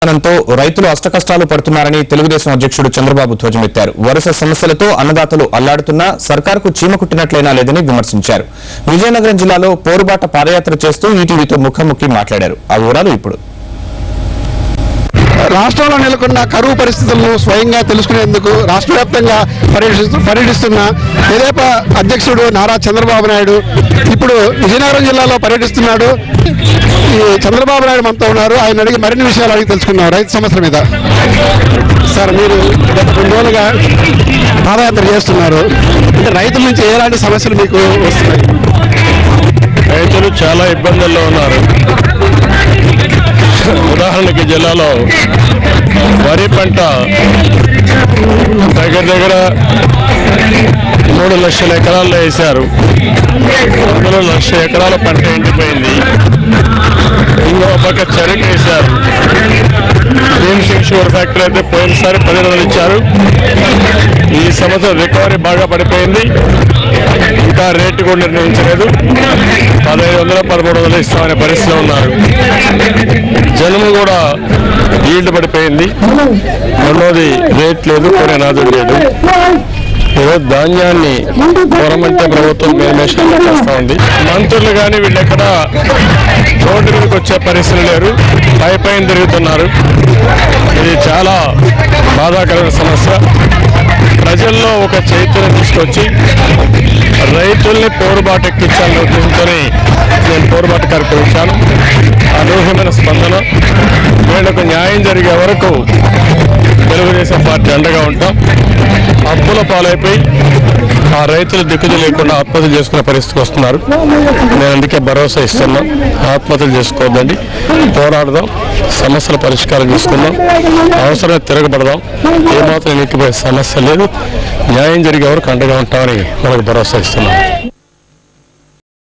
విధానంతో రైతులు అష్టకష్టాలు పడుతున్నారని తెలుగుదేశం అధ్యక్షుడు చంద్రబాబు ధ్వజమెత్తారు. వరుస సమస్యలతో అన్నదాతలు అల్లాడుతున్నా సర్కారుకు చీమ కుట్టినట్లయినా లేదని విమర్శించారు. విజయనగరం జిల్లాలో పోరుబాట పాదయాత్ర చేస్తూ ఈటీవీతో ముఖాముఖి మాట్లాడారు. ఆ వివరాలు ఇప్పుడు. రాష్ట్రంలో నెలకొన్న కరువు పరిస్థితులను స్వయంగా తెలుసుకునేందుకు రాష్ట్ర వ్యాప్తంగా పర్యటిస్తున్న తెదేపా అధ్యక్షుడు నారా చంద్రబాబు నాయుడు ఇప్పుడు విజయనగరం జిల్లాలో పర్యటిస్తున్నాడు. ఈ చంద్రబాబు నాయుడు మనతో ఉన్నారు. ఆయన అడిగి మరిన్ని విషయాలు అడిగి తెలుసుకున్నాం రైతు సమస్యల మీద. సార్, మీరు గత 2 రోజులుగా పాదయాత్ర చేస్తున్నారు. అంటే రైతుల నుంచి ఎలాంటి సమస్యలు మీకు వస్తున్నాయి? రైతులు చాలా ఇబ్బందుల్లో ఉన్నారు. ఉదాహరణకి జిల్లాలో వరి పంట దగ్గర 3 లక్షల ఎకరాల్లో వేశారు. అందులో 1 లక్ష ఎకరాల పంట ఎండిపోయింది. ఇంకో పక్క చెరకు వేశారు. షుగర్ ఫ్యాక్టరీ అయితే పోయినసారి 10 రోజులు ఇచ్చారు. ఈ సంవత్సరం రికవరీ బాగా పడిపోయింది. ఇంకా రేటు కూడా నిర్ణయించలేదు. 1500 1300 ఇస్తామనే పరిస్థితిలో ఉన్నారు. జనము కూడా ఈల్డ్ పడిపోయింది. రెండోది రేట్ లేదు, కొనే నాదుడు లేదు. ఈరోజు ధాన్యాన్ని కొనమంటే ప్రభుత్వం మేమేషాలు చేస్తూ ఉంది. మంత్రులు కానీ వీళ్ళు ఎక్కడ రోడ్డు మీదకి వచ్చే పరిస్థితులు లేరు, పైపైన తిరుగుతున్నారు. ఇది చాలా బాధాకరమైన సమస్య. ప్రజల్లో ఒక చైతన్యం తీసుకొచ్చి రైతుల్ని పోరుబాటు ఎక్కించాలనే ఉద్దేశంతో నేను పోరుబాటు కార్యక్రమించాను. అనూహ్యమైన స్పందన. వీళ్ళకు న్యాయం జరిగే వరకు తెలుగుదేశం పార్టీ అండగా ఉంటాం. అప్పుల పాలైపోయి ఆ రైతులు దిక్కుది లేకుండా ఆత్మహత్యలు చేసుకునే పరిస్థితికి వస్తున్నారు. నేను అందుకే భరోసా ఇస్తున్నా, ఆత్మహత్యలు చేసుకోవద్దండి, పోరాడదాం, సమస్యల పరిష్కారం చేసుకుందాం, అవసరమే తిరగబడదాం. ఏమాత్రం ఎన్నికపోయే సమస్య లేదు. న్యాయం జరిగే వరకు అండగా ఉంటామని మనకు భరోసా ఇస్తున్నాం.